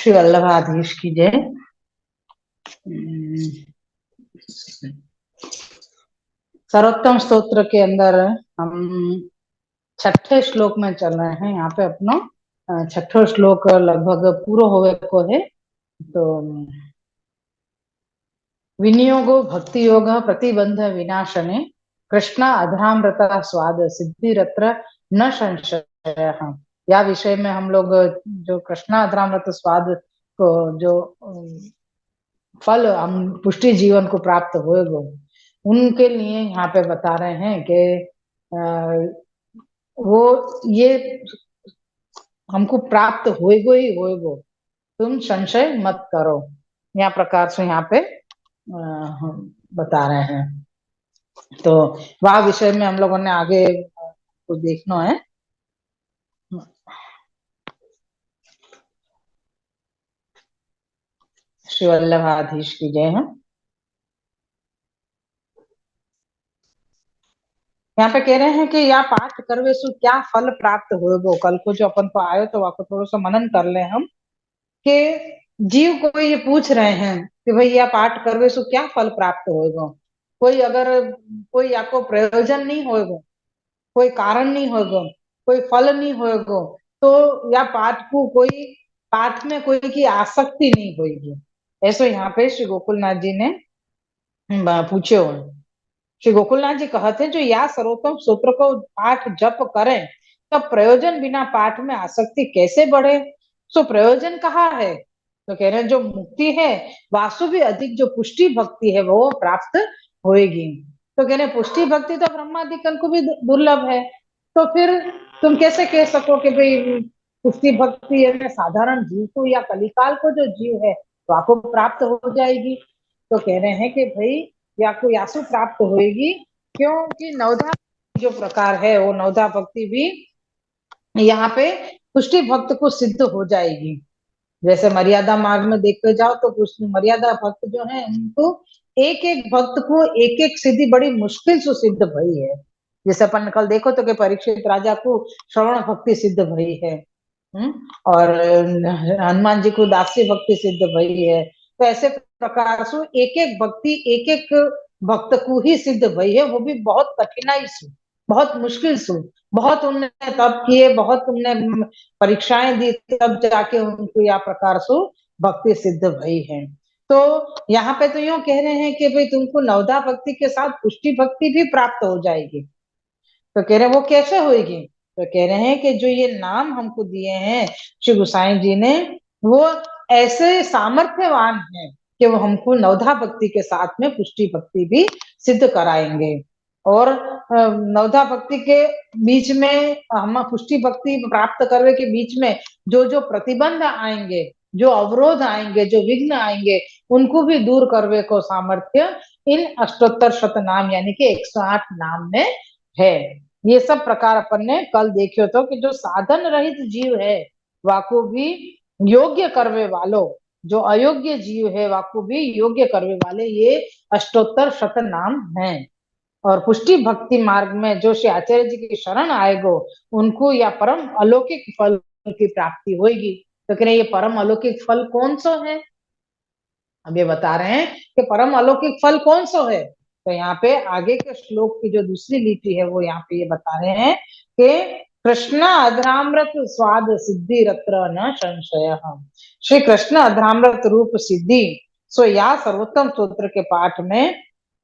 श्री वल्लभाधीश की जय। सर्वोत्तम स्तोत्र के अंदर हम छठे श्लोक में चल रहे हैं। यहाँ पे अपना छठो श्लोक लगभग पूरा होवे को है। तो विनियोगो भक्ति योग प्रतिबंध विनाशने कृष्ण अधरामृता स्वाद सिद्धिरत्र न संशय। या विषय में हम लोग जो कृष्ण अधरामृत स्वाद को जो फल हम पुष्टि जीवन को प्राप्त होएगो उनके लिए यहाँ पे बता रहे हैं कि वो ये हमको प्राप्त होएगो ही होएगो, तुम संशय मत करो। यहाँ प्रकार से यहाँ पे हम बता रहे हैं। तो वह विषय में हम लोगों ने आगे को देखना है। श्री वल्लभाधीश की जय है। यहाँ पे कह रहे हैं कि या पाठ करवे सु क्या फल प्राप्त होएगो। कल को जो अपन को आयो तो वहां थोड़ा सा मनन कर ले हम कि जीव को ये पूछ रहे हैं कि भाई यह पाठ करवे सु क्या फल प्राप्त होएगा। कोई अगर कोई आपको प्रयोजन नहीं होएगा, कोई कारण नहीं होएगा, कोई फल नहीं होएगा, तो या पाठ को कोई पाठ में कोई की आसक्ति नहीं होगी। ऐसा यहाँ पे श्री गोकुलनाथ जी ने पूछे हो। श्री गोकुलनाथ जी कहते हैं जो या सर्वोत्तम सूत्र को पाठ जप करें तब प्रयोजन बिना पाठ में आसक्ति कैसे बढ़े। सो प्रयोजन कहाँ है? तो कह रहे हैं जो मुक्ति है वासु भी अधिक जो पुष्टि भक्ति है वो प्राप्त होएगी। तो कह रहे हैं पुष्टि भक्ति तो ब्रह्मादिकन को भी दुर्लभ है। तो फिर तुम कैसे कह सको कि भाई पुष्टि भक्ति है साधारण जीव को या कलिकाल को जो जीव है तो आपको प्राप्त हो जाएगी। तो कह रहे हैं कि भाई या को यासु प्राप्त होएगी, क्योंकि नवधा जो प्रकार है वो नवधा भक्ति भी यहाँ पे पुष्टि भक्त को सिद्ध हो जाएगी। जैसे मर्यादा मार्ग में देखते जाओ तो मर्यादा भक्त जो है उनको एक एक भक्त को एक एक सिद्धि बड़ी मुश्किल से सिद्ध भई है। जैसे अपन कल देखो तो कि परीक्षित राजा को श्रवण भक्ति सिद्ध भई है। और हनुमान जी को दास्य भक्ति सिद्ध भई है। तो ऐसे प्रकार से एक एक भक्ति एक एक भक्त को ही सिद्ध भई है, वो भी बहुत कठिनाई से, बहुत मुश्किल से, बहुत उनने तप किए, बहुत उनने परीक्षाएं दी, तब जाके उनको या प्रकार से भक्ति सिद्ध भई है। तो यहाँ पे तो यूं कह रहे हैं कि भाई तुमको नवधा भक्ति के साथ पुष्टि भक्ति भी प्राप्त हो जाएगी। तो कह रहे हैं वो कैसे होगी? तो कह रहे हैं कि जो ये नाम हमको दिए हैं श्री गोसाई जी ने, वो ऐसे सामर्थ्यवान है कि वो हमको नवधा भक्ति के साथ में पुष्टि भक्ति भी सिद्ध कराएंगे। और नवधा भक्ति के बीच में हम पुष्टि भक्ति प्राप्त करने के बीच में जो जो प्रतिबंध आएंगे, जो अवरोध आएंगे, जो विघ्न आएंगे, उनको भी दूर करने को सामर्थ्य इन अष्टोत्तर शत नाम यानी कि 108 नाम में है। ये सब प्रकार अपन ने कल देखियो तो कि जो साधन रहित जीव है वाको भी योग्य करवे वालों, जो अयोग्य जीव है वाको भी योग्य करवे वाले ये अष्टोत्तर शत नाम हैं। और पुष्टि भक्ति मार्ग में जो श्री आचार्य जी की शरण आएगो उनको या परम अलौकिक फल की प्राप्ति होगी। तो कह रहे ये परम अलौकिक फल कौन सा है? अब ये बता रहे हैं कि परम अलौकिक फल कौन सा है। तो यहाँ पे आगे के श्लोक की जो दूसरी लिपि है वो यहाँ पे ये बता रहे हैं कि कृष्ण अधरामृत स्वाद सिद्धि रत्र न संशय। श्री कृष्ण अधरामृत रूप सिद्धि सो या सर्वोत्तम सूत्र के पाठ में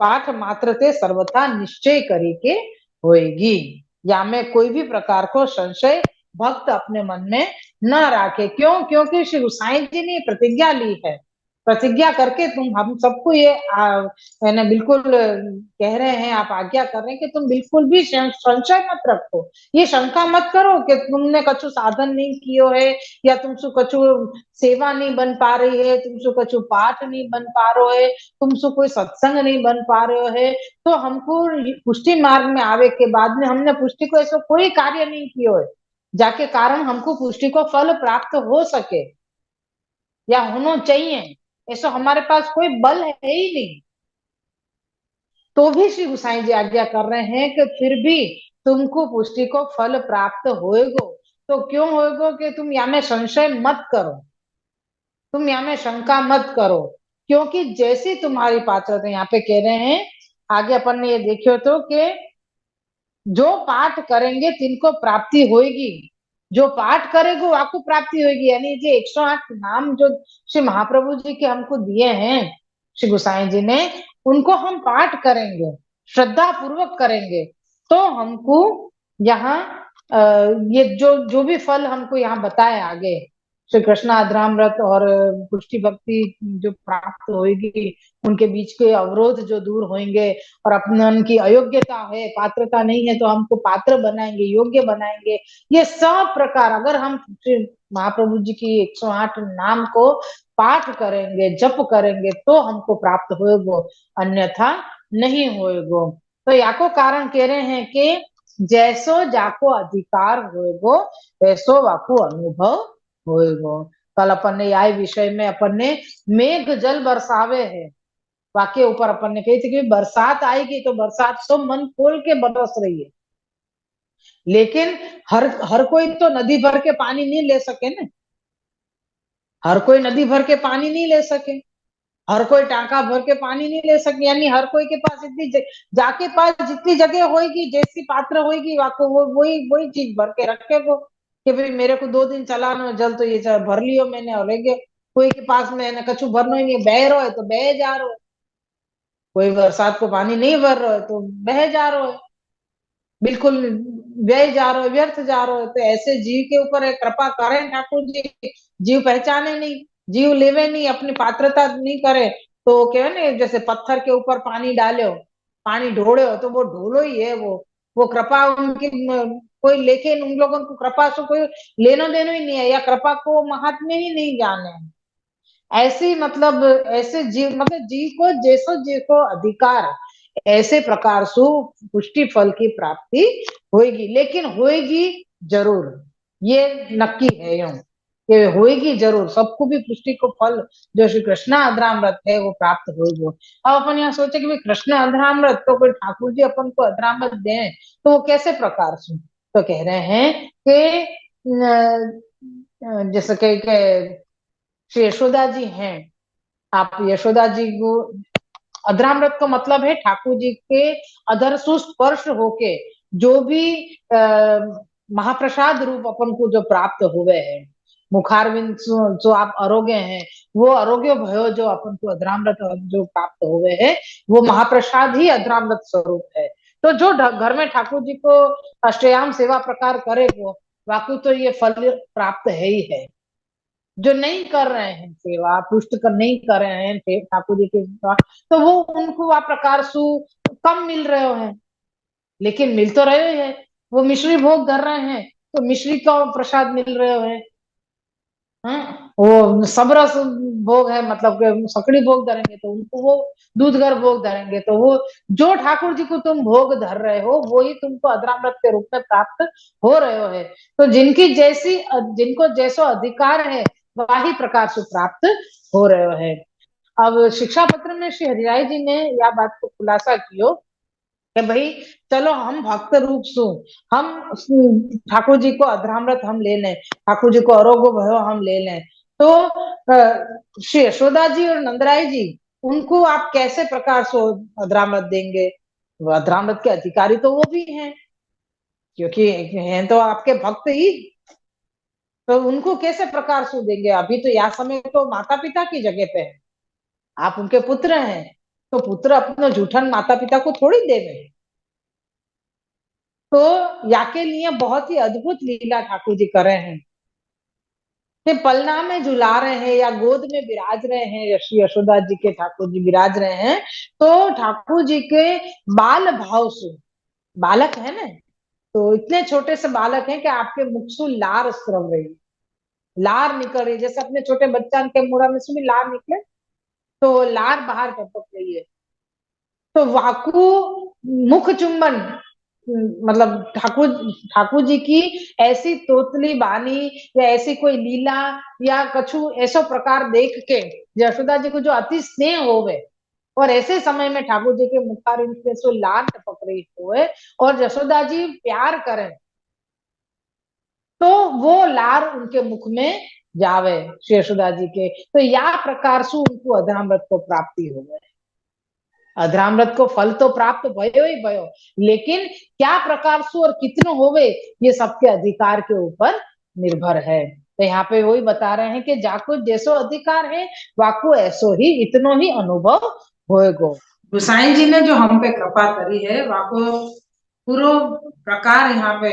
पाठ मात्र से सर्वथा निश्चय करी के होएगी। या में कोई भी प्रकार को संशय भक्त अपने मन में न रखे। क्यों? क्योंकि श्री गोसाई जी ने प्रतिज्ञा ली है। प्रतिज्ञा करके तुम हम सबको ये मैंने बिल्कुल कह रहे हैं, आप आज्ञा कर रहे हैं कि तुम बिल्कुल भी संशय मत रखो, ये शंका मत करो कि तुमने कछु साधन नहीं कियो है या तुमसे कछु सेवा नहीं बन पा रही है, तुमसे कछु पाठ नहीं बन पा रहा है, तुमसे कोई सत्संग नहीं बन पा रहे है। तो हमको पुष्टि मार्ग में आवे के बाद में हमने पुष्टि को ऐसा कोई कार्य नहीं किया है जाके कारण हमको पुष्टि को फल प्राप्त हो सके या होना चाहिए, ऐसा हमारे पास कोई बल है ही नहीं। तो भी श्री गोसाई जी आज्ञा कर रहे हैं कि फिर भी तुमको पुष्टि को फल प्राप्त होएगो। तो क्यों होएगो कि तुम या में संशय मत करो। तुम यहाँ में शंका मत करो, क्योंकि जैसी तुम्हारी पात्रता, यहाँ पे कह रहे हैं आगे अपन ने ये देखियो तो कि जो पाठ करेंगे तिनको प्राप्ति होगी, जो पाठ करेगो आपको प्राप्ति होगी। यानी ये 108 नाम जो श्री महाप्रभु जी के हमको दिए हैं श्री गोसाई जी ने, उनको हम पाठ करेंगे, श्रद्धा पूर्वक करेंगे, तो हमको यहाँ ये जो जो भी फल हमको यहाँ बताए आगे, श्री कृष्ण अधरामृत और पुष्टि भक्ति जो प्राप्त होगी, उनके बीच के अवरोध जो दूर होंगे, और अपने उनकी अयोग्यता है, पात्रता नहीं है, तो हमको पात्र बनाएंगे, योग्य बनाएंगे। ये सब प्रकार अगर हम महाप्रभु जी की 108 नाम को पाठ करेंगे, जप करेंगे, तो हमको प्राप्त होएगो, अन्यथा नहीं होएगो। तो याको कारण कह रहे हैं कि जैसो जाको अधिकार होएगो, वैसो वाको अनुभव होएगो। कल अपन ने यही विषय में अपन ने मेघ जल बरसावे है वाक्य ऊपर अपन ने कही थी कि बरसात आएगी तो बरसात तो मन खोल के बरस रही है, लेकिन हर हर कोई तो नदी भर के पानी नहीं ले सके ना, हर कोई नदी भर के पानी नहीं ले सके, हर कोई टांका भर के पानी नहीं ले सके। यानी हर कोई के पास इतनी जाके पास जितनी जगह होगी, जैसी पात्र होगी, वाको वो वही वही चीज भर के रखे को, कि भाई मेरे को 2 दिन चलाना जल, तो ये भर लियो मैंने, और कोई के पास में ना कछु भरना ही नहीं, बह रहा है तो बह जा रहा है, कोई बरसात को पानी नहीं भर रहा है तो बह जा रहा है, बिल्कुल व्यय जा रहा है, व्यर्थ जा रहा है। तो ऐसे जीव के ऊपर एक कृपा करें ठाकुर जी, जीव पहचाने नहीं, जीव लेवे नहीं, अपनी पात्रता नहीं करे, तो क्या ना, जैसे पत्थर के ऊपर पानी डाले हो, पानी ढोड़े हो, तो वो ढोलो ही है, वो कृपा उनकी कोई, लेकिन उन लोगों को कृपा से कोई लेना देना ही नहीं है, या कृपा को महात्म्य ही नहीं जाने। ऐसे मतलब ऐसे जीव, मतलब जीव को जैसो जीव को अधिकार, ऐसे प्रकार से पुष्टि फल की प्राप्ति होगी, लेकिन होगी जरूर, ये नक्की है यूं, ये होगी जरूर, सबको भी पुष्टि को फल जो श्री कृष्ण अधरामृत है वो प्राप्त होगी। अब अपन यहाँ सोचे कि भाई कृष्ण अधरामृत तो कोई ठाकुर जी अपन को अधरामृत दें, तो वो कैसे प्रकार से, तो कह रहे हैं कि जैसे कि श्री यशोदा जी हैं, आप यशोदा जी को, अधरामृत का मतलब है ठाकुर जी के अधर सुस्पर्श होके जो भी महाप्रसाद रूप अपन को जो प्राप्त हुए हैं, मुखारविंद जो आप आरोग्य हैं, वो आरोग्य भयो जो अपन को अधरामृत जो प्राप्त हुए हैं, वो महाप्रसाद ही अधरामृत स्वरूप है। तो जो घर में ठाकुर जी को अष्टयाम सेवा प्रकार करे, वो वाकु तो ये फल प्राप्त है ही है। जो नहीं कर रहे हैं सेवा, पुष्ट कर नहीं कर रहे हैं ठाकुर जी की सेवा, तो वो उनको वह प्रकार सु कम मिल रहे हैं, लेकिन मिल तो रहे हैं। वो मिश्री भोग धर रहे हैं, तो मिश्री का प्रसाद मिल रहे हैं। वो सबरस भोग है, मतलब कि सकड़ी भोग धरेंगे तो उनको वो दूधगर भोग धरेंगे, तो वो जो ठाकुर जी को तुम भोग धर रहे हो, वो ही तुमको अधरामृत के रूप में प्राप्त हो रहे हो है। तो जिनकी जैसी, जिनको जैसो अधिकार है, वही प्रकार से प्राप्त हो रहे हैं। अब शिक्षा पत्र में श्री हरिराय जी ने यह बात को खुलासा किया कि भाई चलो हम भक्त रूप सु, हम ठाकुर जी को अधरामृत हम ले लें, ठाकुर जी को आरोग्य भयो हम ले लें, तो श्री यशोदा जी और नंदराय जी, उनको आप कैसे प्रकार से अधरामृत देंगे? वो अधरामृत के अधिकारी तो वो भी हैं, क्योंकि हैं तो आपके भक्त ही, तो उनको कैसे प्रकार से देंगे? अभी तो यह समय तो माता पिता की जगह पे है, आप उनके पुत्र हैं, तो पुत्र अपने जूठन माता पिता को थोड़ी देवे। तो याके लिए बहुत ही अद्भुत लीला ठाकुर जी कर रहे हैं कि पलना में झुला रहे हैं या गोद में विराज रहे हैं, यशि यशोदा जी के ठाकुर जी विराज रहे हैं, तो ठाकुर जी के बाल भाव से, बालक है ना, तो इतने छोटे से बालक हैं कि आपके मुख से लार स्रव रही, लार निकल रही, जैसे अपने छोटे बच्चा के मुड़ा में से भी लार निकले, तो लार बाहर टपक रही है। तो वाकु मुख चुंबन, मतलब ठाकुर ठाकुर जी की ऐसी तोतली बानी या ऐसी कोई लीला या कछु ऐसा प्रकार देख के यशोदा जी को जो अति स्नेह होवे, और ऐसे समय में ठाकुर जी के मुखारिंद से सो लार टपक रही हुए और यशोदा जी प्यार करें, तो वो लार उनके मुख में जावे श्री यशोदा जी के, तो या प्रकार से उनको अधरामृत को प्राप्ति हो गए। अधरामृत को फल तो प्राप्त भयो ही भयो, लेकिन क्या प्रकार से और कितने होवे ये सबके अधिकार के ऊपर निर्भर है। तो यहाँ पे वही बता रहे हैं कि जाको जैसो अधिकार है वाको ऐसो ही इतनो ही अनुभव होएगो। गोसाई जी ने जो हम पे कृपा करी है वाको पूरा प्रकार यहाँ पे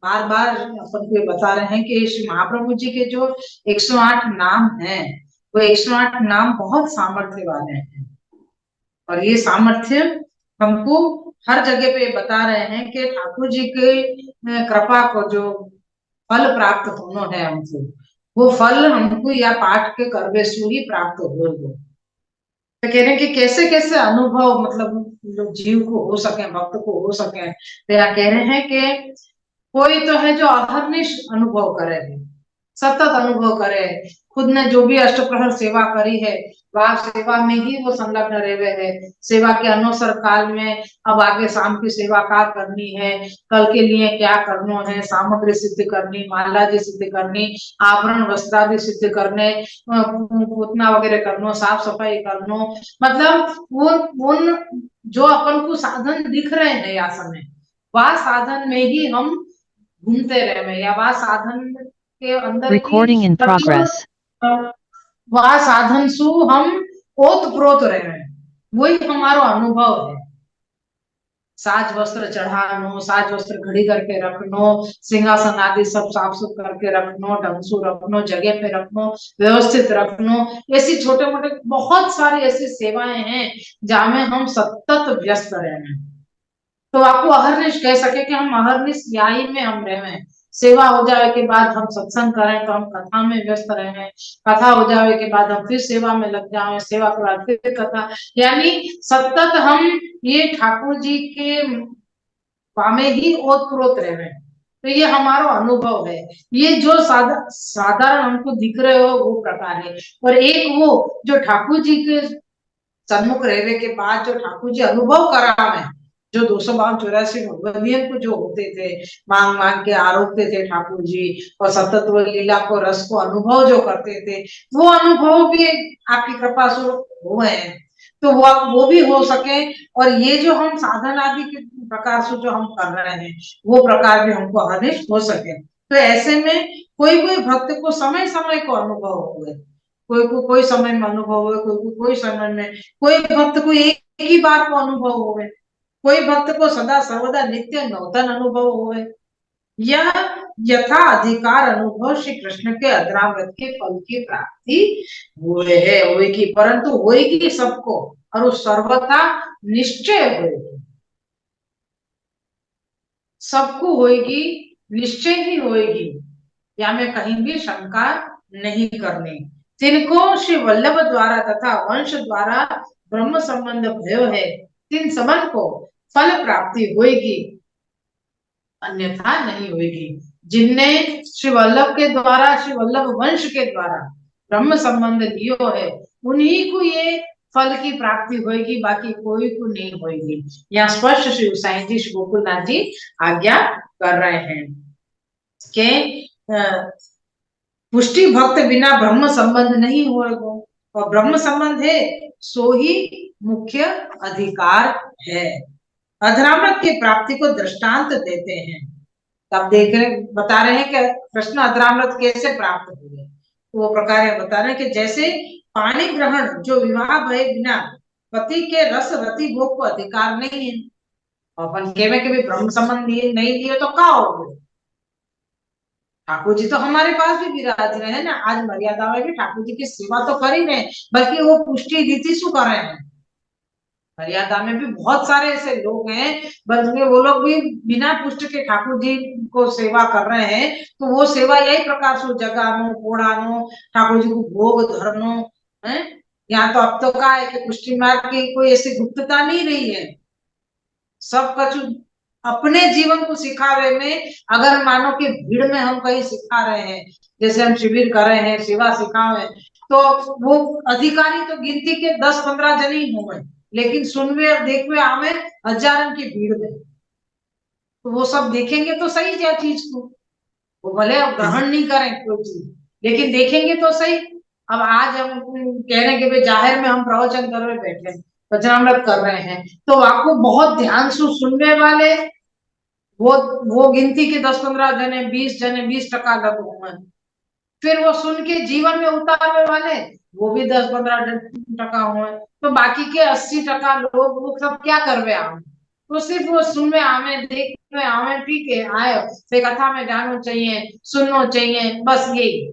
बार बार अपन को बता रहे हैं कि श्री महाप्रभु जी के जो 108 नाम हैं वो 108 नाम बहुत सामर्थ्य वाले हैं, और ये सामर्थ्य हमको हर जगह पे बता रहे हैं कि ठाकुर जी के कृपा को जो फल प्राप्त होना है हमको, वो फल हमको या पाठ के करवे से ही प्राप्त हो। तो कह रहे हैं कि कैसे कैसे अनुभव मतलब जीव को हो सके, भक्त को हो सके। तो यहाँ कह रहे हैं कि कोई तो है जो अहर्निश अनुभव करे, सतत अनुभव करे, खुद ने जो भी अष्टप्रहर सेवा करी है वह सेवा में ही वो संलग्न रहे हुए है। सेवा के अनुसार काल में अब आगे शाम की सेवा क्या करनी है, कल के लिए क्या करना है, सामग्री सिद्ध करनी, माला जी सिद्ध करनी, आभरण वस्त्रादि सिद्ध करने, पूतना वगैरह करना, साफ सफाई करना, मतलब वो उन जो अपन को साधन दिख रहे हैं या समय वह साधन में ही हम घूमते रहे, या वह साधन के अंदर Recording in progress. वह साधन सु हम ओत प्रोत रहे, वही हमारा अनुभव है। साज वस्त्र चढ़ानो, साज वस्त्र घड़ी करके रखनो, सिंहासन आदि सब साफ सुथ करके रखनो, ढंग से रखनो, जगह पे रखनो, व्यवस्थित रखनो, ऐसी छोटे मोटे बहुत सारी ऐसी सेवाएं हैं जहाँ में हम सतत व्यस्त रहे। तो आपको अहरनिश कह सके कि हम अहरनिश याई में हम रहे, सेवा हो जाए के बाद हम सत्संग करें तो हम कथा में व्यस्त रहे, कथा हो जाए के बाद हम फिर सेवा में लग जाए, सेवा के बाद फिर कथा, यानी सतत हम ये ठाकुर जी के पामे ही ओतप्रोत रहे। तो ये हमारा अनुभव है। ये जो साधारण हमको दिख रहे हो वो प्रकार है, और एक वो जो ठाकुर जी के सन्मुख रहने के बाद जो ठाकुर जी अनुभव करा है, जो 252-84 भगवदियन को जो होते थे, मांग मांग के आरोपते थे ठाकुर जी, और सतत वो लीला को रस को अनुभव जो करते थे, वो अनुभव भी आपकी कृपा से हुए हैं। तो वो भी हो सके, और ये जो हम साधन आदि के प्रकार से जो हम कर रहे हैं वो प्रकार भी हमको अनिष्ट हो सके। तो ऐसे में कोई कोई भक्त को समय समय को अनुभव हुए, कोई को कोई समय में अनुभव हुए, कोई को कोई समय में, कोई भक्त को एक ही बार को अनुभव हुए, कोई भक्त को सदा सर्वदा नित्य नूतन अनुभव हुए। यह यथा अधिकार अनुभव श्री कृष्ण के अधरामृत के फल की प्राप्ति हुए है, होगी, परंतु होगी सबको, और वो सर्वथा निश्चय होगी, सबको होगी, निश्चय ही होगी, या मैं कहीं भी शंका नहीं करनी। जिनको श्री वल्लभ द्वारा तथा वंश द्वारा ब्रह्म संबंध भयो है, तिन सबन को फल प्राप्ति होगी, अन्यथा नहीं होगी। जिनने श्री वल्लभ के द्वारा, श्री वल्लभ वंश के द्वारा ब्रह्म संबंध लियो है, उन्हीं को ये फल की प्राप्ति होगी, बाकी कोई को नहीं होगी। यहाँ स्पष्ट श्री गोसाई जी, श्री गोकुलनाथ जी आज्ञा कर रहे हैं कि पुष्टि भक्त बिना ब्रह्म संबंध नहीं होगा, और ब्रह्म संबंध है सो ही मुख्य अधिकार है। अधरामृत की प्राप्ति को दृष्टांत देते हैं, तब देख रहे बता रहे हैं कि कृष्ण अधरामृत कैसे प्राप्त हुए। तो वो प्रकार बता रहे हैं कि जैसे पानी ग्रहण जो विवाह भय बिना पति के रस रति भोग को अधिकार नहीं है, अपन के भी ब्रह्म संबंध नहीं लिए तो क्या हो गए। ठाकुर जी तो हमारे पास भी विराज रहे हैं ना, आज मर्यादा में भी ठाकुर जी की सेवा तो कर ही रहे, बल्कि वो पुष्टि रीति शु कर रहे हैं। मर्यादा में भी बहुत सारे ऐसे लोग हैं, बल्कि वो लोग भी बिना पुष्ट के ठाकुर जी को सेवा कर रहे हैं। तो वो सेवा यही प्रकार से जगानो, पोड़ानो, ठाकुर जी को भोग धरनो है। यहाँ तो अब तो क्या है कि पुष्टि मार्ग की कोई ऐसी गुप्तता नहीं रही है, सब कुछ अपने जीवन को सिखावे में, अगर मानो कि भीड़ में हम कहीं सिखा रहे हैं, जैसे हम शिविर कर रहे हैं, सेवा सिखावे, तो वो अधिकारी तो गिनती के 10-15 जन ही होंगे, लेकिन सुनवे और देखवे आवे हजारों की भीड़ में। तो वो सब देखेंगे तो सही क्या चीज को, वो भले ग्रहण नहीं करें कोई चीज, लेकिन देखेंगे तो सही। अब आज हम कह रहे हैं कि भाई जाहिर में हम प्रवचन कर रहे बैठे हैं, वचनामृत कर रहे हैं, तो आपको बहुत ध्यान से सुनने वाले वो वो गिनती के 10-15 जने, 20 जने, 20% लोग हुए। फिर वो सुन के जीवन में उतारने वाले वो भी 10-15% हुए। तो बाकी के 80% लोग वो सब क्या करवे आवे? तो सिर्फ वो सुनने आवे, देखने आवे, ठीक है आए से कथा में जानो चाहिए, सुनना चाहिए, बस यही।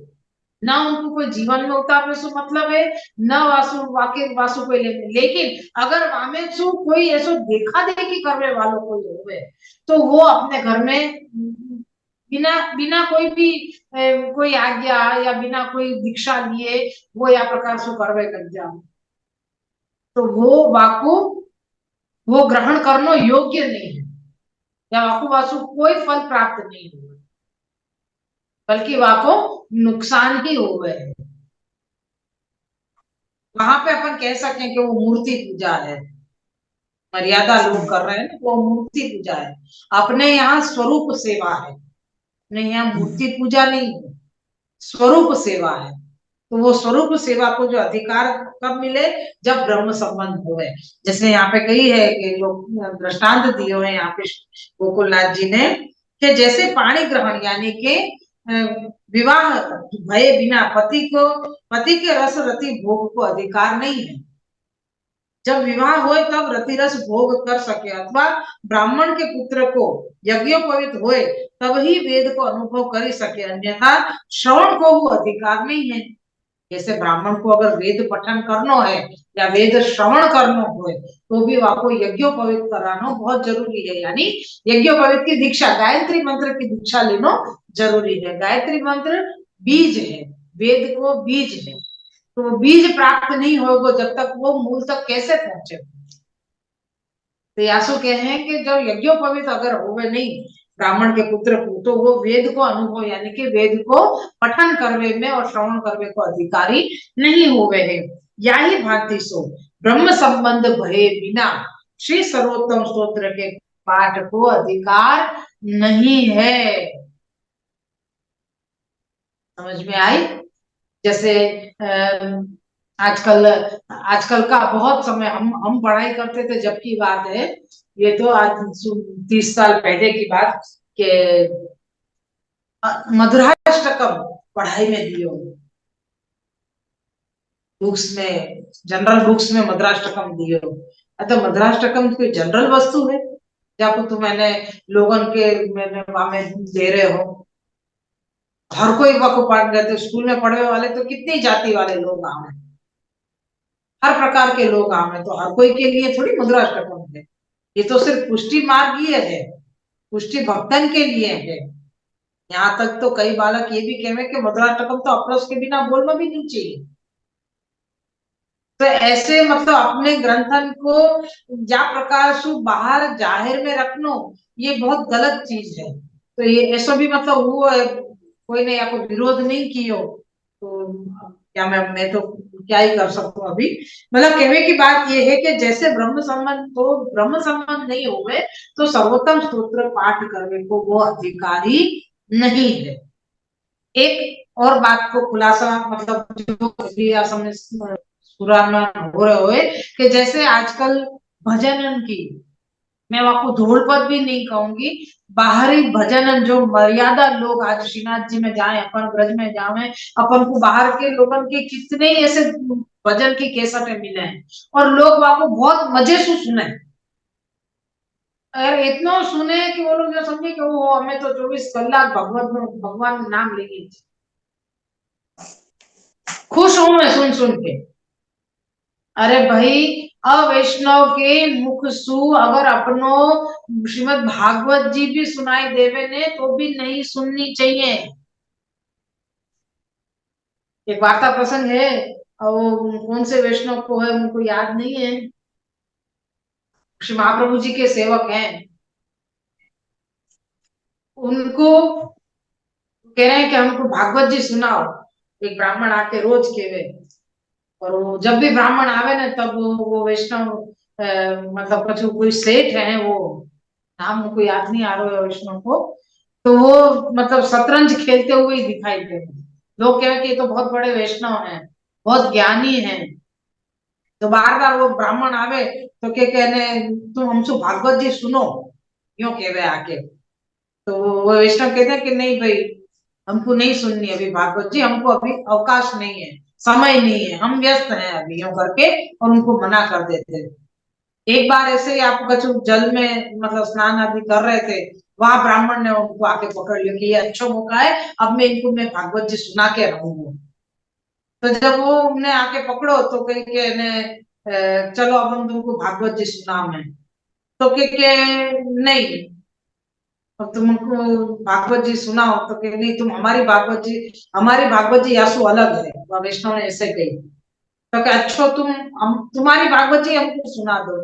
ना उनको कोई जीवन में उतारने से मतलब है, न वासु वाके वासु कोई लेने। लेकिन अगर वामे सु कोई ऐसो देखा देखी करने वालों कोई होवे, तो वो अपने घर में बिना बिना कोई भी कोई आज्ञा या बिना कोई दीक्षा लिए वो या प्रकार से करवे कर जाओ, तो वो वाकु वो ग्रहण करना योग्य नहीं है, या वाकु वासु कोई फल प्राप्त नहीं हुआ, बल्कि वाको नुकसान ही हुए है। वहां पे अपन कह सकते हैं कि वो मूर्ति पूजा है, मर्यादा लोग कर रहे हैं ना, वो मूर्ति पूजा है। अपने यहाँ स्वरूप सेवा है, अपने यहाँ मूर्ति पूजा नहीं है, स्वरूप सेवा है। तो वो स्वरूप सेवा को जो अधिकार कब मिले? जब ब्रह्म संबंध हुए। जैसे यहाँ पे कही है कि लोग दृष्टांत दिए हुए यहाँ पे गोकुलनाथ जी ने, कि जैसे पाणी ग्रहण यानी कि विवाह भये बिना पति के रस रति भोग को अधिकार नहीं है। जब विवाह हो तब रतिरस भोग कर सके, अथवा ब्राह्मण के पुत्र को यज्ञोपवीत होए तब ही वेद को अनुभव कर सके, अन्यथा श्रवण को वो अधिकार नहीं है। जैसे ब्राह्मण को अगर वेद पठन करना है या वेद श्रवण करना हो, तो भी आपको यज्ञोपवीत कराना बहुत जरूरी है। यानी यज्ञोपवीत की दीक्षा, गायत्री मंत्र की दीक्षा लेना जरूरी है। गायत्री मंत्र बीज है, वेद को बीज है, तो वो बीज प्राप्त नहीं होगा जब तक वो मूल तक कैसे पहुंचे। तो यासु कहे हैं कि जब यज्ञोपवीत अगर होवे नहीं ब्राह्मण के पुत्र को, तो वो वेद को अनुभव यानी कि वेद को पठन करवे में और श्रवण करवे को अधिकारी नहीं होवे है। या ही भांति सो ब्रह्म संबंध भये बिना श्री सर्वोत्तम स्तोत्र के पाठ को अधिकार नहीं है। समझ में आई? जैसे आजकल आजकल का बहुत समय हम पढ़ाई करते थे जब की बात है, ये तो आज 30 साल पहले की बात, के मधुराष्टकम पढ़ाई में दियो, बुक्स में, जनरल बुक्स में मधुराष्टकम दियो। तो मधुराष्टकम कोई जनरल वस्तु है जब तो मैंने लोगन के मैंने में दे रहे हो? हर कोई को पढ़ रहे थे, स्कूल में पढ़ने वाले तो कितनी जाति वाले लोग आए, हर प्रकार के लोग आए, तो हर कोई के लिए थोड़ी मुद्राष्टकम है। ये तो सिर्फ पुष्टि मार्गीय है, पुष्टि भक्तन के लिए है। यहाँ तक तो कई बालक ये भी कहे कि मुद्राष्टकम तो अपरोस के बिना बोलना भी नहीं चाहिए। तो ऐसे मतलब अपने ग्रंथन को जा प्रकार से बाहर जाहिर में रखनो, ये बहुत गलत चीज है। तो ये ऐसा भी मतलब वो कोई ने आपको विरोध नहीं कियो, तो क्या मैं तो क्या ही कर सकता हूँ अभी। मतलब कहने की बात ये है कि जैसे ब्रह्म संबंध तो ब्रह्म संबंध नहीं होवे, तो सर्वोत्तम स्तोत्र पाठ करने को वो अधिकारी नहीं है। एक और बात को खुलासा मतलब जो पुराना हो रहे हुए, कि जैसे आजकल भजनन की, मैं आपको धूल पर भी नहीं कहूंगी, बाहरी भजन जो मर्यादा लोग आज श्रीनाथ जी में जाए, अपन ब्रज में जाए, अपन को बाहर के लोगों के कितने ही ऐसे भजन की केसटें मिले हैं, और लोग वहां को बहुत मजे से सुने। अगर इतना सुने कि वो लोग जो समझे कि वो हमें तो 24 कलाक भगवान नाम लेंगे, खुश हूं मैं सुन सुन के। अरे भाई, अवैष्णव के मुख सु अगर अपनो श्रीमद भागवत जी भी सुनाई देवे ने तो भी नहीं सुननी चाहिए। एक वार्ता प्रसंग है, और वो कौन से वैष्णव को है उनको याद नहीं है, श्री महाप्रभु जी के सेवक हैं, उनको कह रहे हैं कि हमको भागवत जी सुनाओ। एक ब्राह्मण आके रोज केवे, और वो जब भी ब्राह्मण आवे ना तब वो वैष्णव मतलब कुछ कोई सेठ है, वो नाम मुझको याद नहीं आ रहा है वैष्णव को, तो वो मतलब शतरंज खेलते हुए ही दिखाई दे रहे हैं। लोग कहे कि ये तो बहुत बड़े वैष्णव हैं, बहुत ज्ञानी हैं। तो बार बार वो ब्राह्मण आवे तो के कहने तुम हमसे भागवत जी सुनो, यूं कहे आके। तो वो वैष्णव कहते हैं कि नहीं भाई, हमको नहीं सुननी अभी भागवत जी, हमको अभी अवकाश नहीं है, समय नहीं है, हम व्यस्त हैं अभी, यूं करके और उनको मना कर देते हैं। एक बार ऐसे ही आप कछु जल में मतलब स्नान आदि कर रहे थे, वहां ब्राह्मण ने उनको आके पकड़ लिया कि ये अच्छा मौका है, अब मैं इनको मैं भागवत जी सुना के रहूंगा। तो जब वो उन्हें आके पकड़ो तो कहे कि चलो अब हम तुमको भागवत जी सुना मैं। तो के नहीं, अब तुमको भागवत जी सुनाओ तो कहे नहीं, तुम हमारी भागवत जी यासु अलग है, वैष्णव ने ऐसे कही। तो कहे अच्छा तुम हम तुम्हारी भागवत जी हमको सुना दो।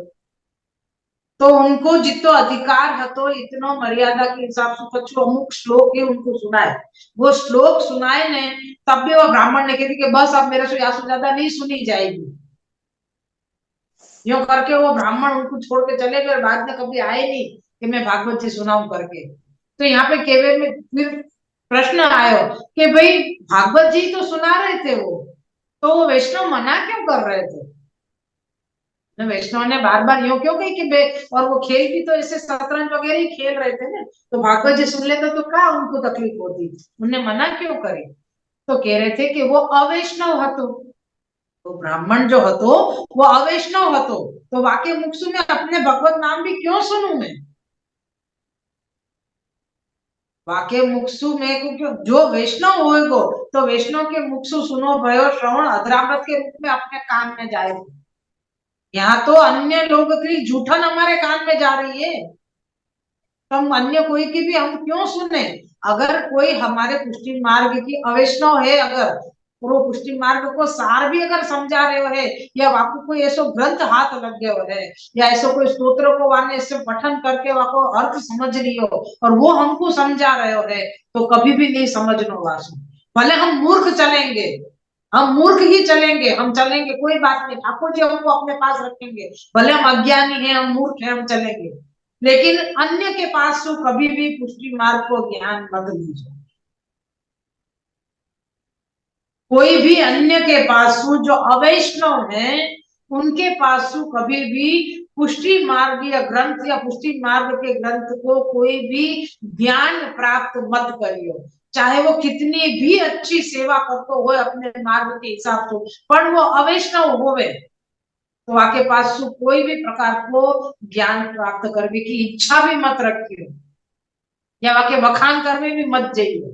तो उनको जितो अधिकार हतो इतनो मर्यादा के हिसाब से कुछ अमुक श्लोक ही उनको सुनाए, वो श्लोक सुनाए ने, तब भी वो ब्राह्मण ने कहती कि बस अब मेरे से यासु ज्यादा नहीं सुनी जाएगी। यूं करके वो ब्राह्मण उनको छोड़ के चले गए, बाद में कभी आए नहीं कि मैं भागवत जी सुनाऊं करके। तो यहाँ पे केवे में फिर प्रश्न आयो कि भाई भागवत जी तो सुना रहे थे वो, तो वो वैष्णव मना क्यों कर रहे थे? वैष्णव ने बार बार यूं क्यों कही कि बे, और वो खेल भी तो ऐसे शतरंज वगैरह ही खेल रहे थे ना, तो भागवत जी सुन लेते तो क्या उनको तकलीफ होती, उन्हें मना क्यों करे? तो कह रहे थे कि वो अवैष्णव हतो, तो ब्राह्मण जो हतो वो अवैष्णव हतो, तो वाक्य मुक्सु में अपने भगवत नाम भी क्यों सुनूं मैं? वाक्य मुक्सु में क्योंकि जो वैष्णव होएगो तो वैष्णव के मुक्सु सुनो भयो श्रवण अधरामृत के रूप में अपने कान में जाएगा। यहाँ तो अन्य लोगों की जूठन हमारे कान में जा रही है, तो हम अन्य कोई की भी हम क्यों सुने? अगर कोई हमारे पुष्टि मार्ग की अवैष्णव है, अगर और वो पुष्टि मार्ग को सार भी अगर समझा रहे है, या वाको कोई ऐसो ग्रंथ हाथ लग गयो है, या ऐसो कोई स्तोत्र को वाने से पठन करके वाको अर्थ समझ रही हो और वो हमको समझा रहे है, तो कभी भी नहीं समझनो वासु। भले हम मूर्ख चलेंगे, हम मूर्ख ही चलेंगे, हम चलेंगे कोई बात नहीं, ठाकुर जी हमको अपने पास रखेंगे, भले हम अज्ञानी हैं, हम मूर्ख हैं, हम चलेंगे, लेकिन अन्य के पास तो कभी भी पुष्टि मार्ग को ज्ञान मत लीजिए। कोई भी अन्य के पास जो अवैष्णव है, उनके पास कभी भी पुष्टि मार्ग या ग्रंथ या पुष्टि मार्ग के ग्रंथ को कोई भी ज्ञान प्राप्त मत करियो, चाहे वो कितनी भी अच्छी सेवा करते हो अपने मार्ग के हिसाब से, पर वो अवैष्णव होवे तो आपके पास कोई भी प्रकार को ज्ञान प्राप्त करने की इच्छा भी मत रखियो, या वाके बखान करने भी मत जाइए।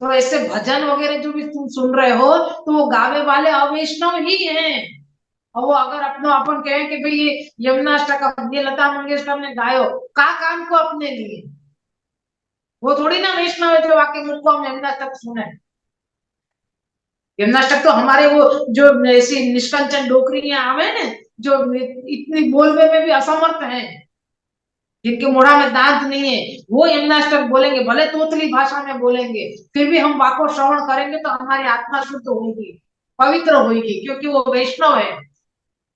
तो ऐसे भजन वगैरह जो भी तुम सुन रहे हो, तो वो गावे वाले अवैष्णव ही हैं। और वो अगर अपनो अपन कहें कि भाई ये यमुनाष्टक ये लता मंगेशकर ने गायो का काम को अपने लिए, वो थोड़ी ना वैष्णव है जो आके मुझको हम यमुनाष्टक सुने। यमुनाष्टक तो हमारे वो जो ऐसी निष्कंचन डोकरियां आवे ने, जो इतनी बोलने में भी असमर्थ हैं, जिनके मुड़ा में दांत नहीं है, वो यमुनाष्टक बोलेंगे, भले तोतली भाषा में बोलेंगे, फिर भी हम वाको श्रवण करेंगे तो हमारी आत्मा शुद्ध होगी, पवित्र होगी, क्योंकि वो वैष्णव है,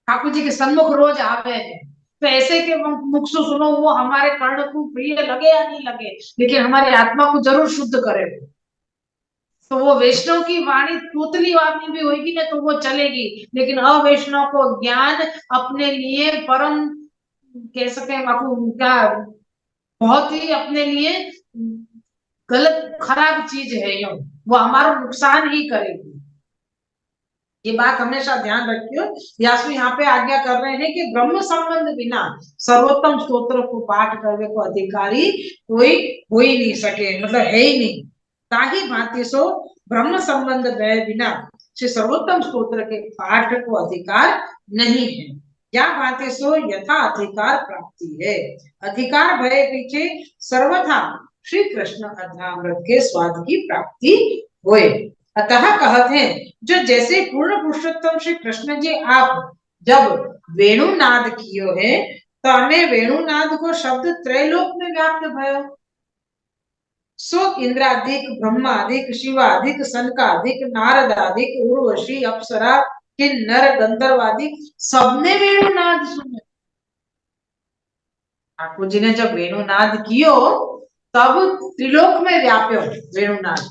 ठाकुर जी के सन्मुख रोज आवे हैं। तो ऐसे के मुख से सुनो, वो हमारे कर्ण को प्रिय लगे या नहीं लगे, लेकिन हमारी आत्मा को जरूर शुद्ध करे। तो वो वैष्णव की वाणी तोतली वाणी भी होगी ना तो वो चलेगी, लेकिन अवैष्णव को ज्ञान अपने लिए परम कह सके क्या, बहुत ही अपने लिए गलत खराब चीज है, यूं वो हमारा नुकसान ही करेगी। ये बात हमेशा ध्यान रखियो। व्यास यहाँ पे आज्ञा कर रहे हैं कि ब्रह्म संबंध बिना सर्वोत्तम स्तोत्र को पाठ करने को अधिकारी कोई हो ही नहीं सके, मतलब है ही नहीं। ताही भांति सो ब्रह्म संबंध बिना श्री सर्वोत्तम स्तोत्र के पाठ को अधिकार नहीं है। या भांति सो यथा अधिकार प्राप्ति है, अधिकार भय पीछे सर्वथा श्री कृष्ण अध्यामृत के स्वाद की प्राप्ति हुए। अतः कहते हैं जो जैसे पूर्ण पुरुषोत्तम श्री कृष्ण जी आप जब वेणुनाद कियो है, तो हमें वेणुनाद को शब्द त्रैलोक में व्याप्त भयो। सो इंद्रादिक ब्रह्मादिक शिवादिक सनकादिक नारदादिक उर्वशी अप्सरा किन्नर गंधर्वादिक सबने वेणुनाद सुने। ठाकुर जी ने जब वेणुनाद कियो सब त्रिलोक में व्याप्यो वेणुनाद।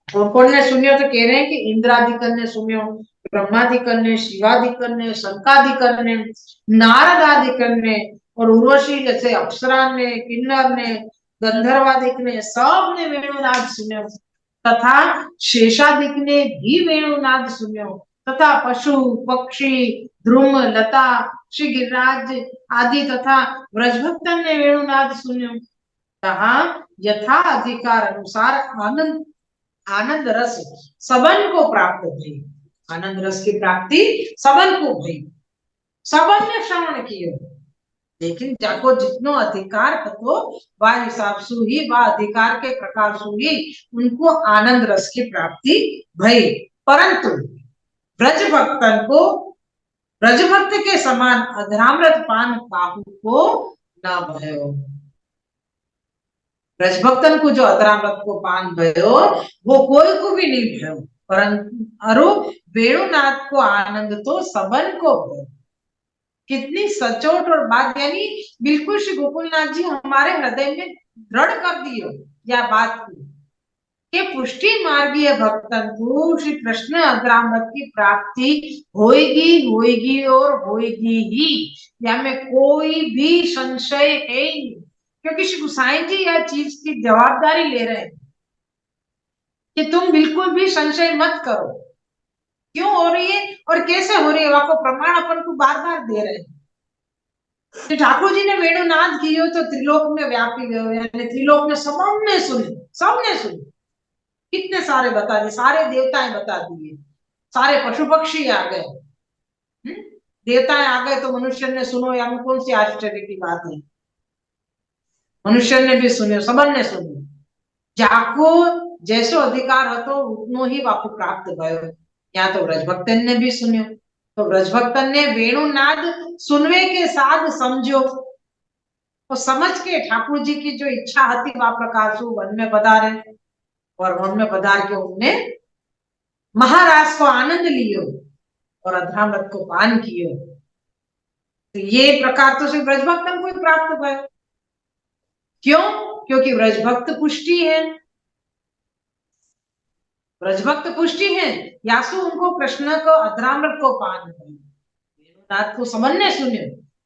कौन ने सुनियो तो कह रहे हैं कि इंद्रादिकर ने सुनियो, ब्रह्मादिकर ने, शिवादिकर ने, शंकादिकर ने, नारदादिकर ने, और उर्वशी जैसे अप्सरा ने, किन्नर ने, गंधर्वादिक ने, सब ने वेणुनाद सुनियो, तथा शेषादिक ने भी वेणुनाद सुनियो, तथा पशु पक्षी ध्रुम लता श्री गिरिराज आदि तथा व्रजभक्तन ने वेणुनाद सुनियो। कहा यथा अधिकार अनुसार आनंद आनंद रस सबन को प्राप्त भई। आनंद रस की प्राप्ति सबन को भई, सबन ने श्रवण कियो, लेकिन जाको जितनो अधिकार હતો वा हिसाब सु ही वा अधिकार के प्रकार सु ही उनको आनंद रस की प्राप्ति भई। परंतु ब्रज भक्तन को, ब्रज भक्त के समान अधरामृत पान काहू को न भयो। ब्रज भक्तन को जो अधरामृत को पान भयो वो कोई को भी नहीं भयो, परंतु अरु वेणुनाथ को आनंद तो सबन को भयो। कितनी सचोट और बात, यानी बिल्कुल श्री गोकुलनाथ जी हमारे हृदय में दृढ़ कर दियो या बात को कि पुष्टि मार्गीय भक्तन को श्री कृष्ण अधरामृत की प्राप्ति होएगी होएगी और होएगी ही, या में कोई भी संशय है नहीं, क्योंकि श्री गोसाई जी यह चीज की जवाबदारी ले रहे हैं कि तुम बिल्कुल भी संशय मत करो, क्यों हो रही है और कैसे हो रही है, वहां को प्रमाण अपन को बार बार दे रहे हैं। तो ठाकुर जी ने वेणुनाद कियो तो त्रिलोक में व्यापी गयो, यानी त्रिलोक में सबने सुनी, सबने सुनी, कितने सारे बता दिए, सारे देवताएं बता दिए, सारे पशु पक्षी आ गए, देवताएं आ गए तो मनुष्य ने सुनो, या कौन सी आश्चर्य की बात है, मनुष्य ने भी सुने, सबन ने सुने, जाको जैसो अधिकार હતો उतनो ही वापु प्राप्त भयो। या तो ब्रजभक्तन ने भी सुनियो, तो ब्रजभक्तन ने वेणुनाद सुनवे के साथ समझो, तो समझ के ठाकुर जी की जो इच्छा थी वह प्रकार से वन में पधारे, और वन में पधार के उनने महाराज को आनंद लियो और अधरामृत को पान कियो। तो ये प्रकार तो सिर्फ ब्रजभक्तन को ही प्राप्त भयो। क्यों? क्योंकि ब्रजभक्त पुष्टि है, ब्रजभक्त पुष्टि है, यासु उनको कृष्ण को अधरामृत को पान भयो। वेणुनाथ को सबने सुनियो,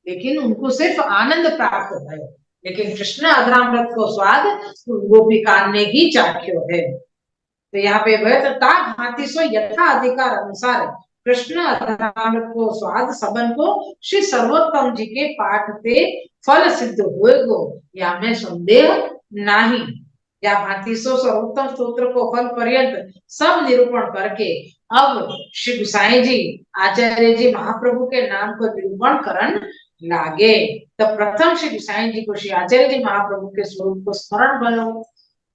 लेकिन उनको सिर्फ आनंद प्राप्त भयो, लेकिन कृष्ण अधरामृत को स्वाद गोपिका ने ही चाख्यो है। तो यहाँ पे वह भांति सो यथा अधिकार अनुसार कृष्ण अधरामृत को स्वाद सबन को श्री सर्वोत्तम जी के पाठ से फल सिद्ध होएगो, या में संदेह नहीं। या भांति सो सर्वोत्तम स्तोत्र को फल पर्यंत सब निरूपण करके अब श्री गोसाई जी आचार्य जी महाप्रभु के नाम को निरूपण करन लागे। तो प्रथम श्री गोसाई जी को श्री आचार्य जी महाप्रभु के स्वरूप को स्मरण भयो।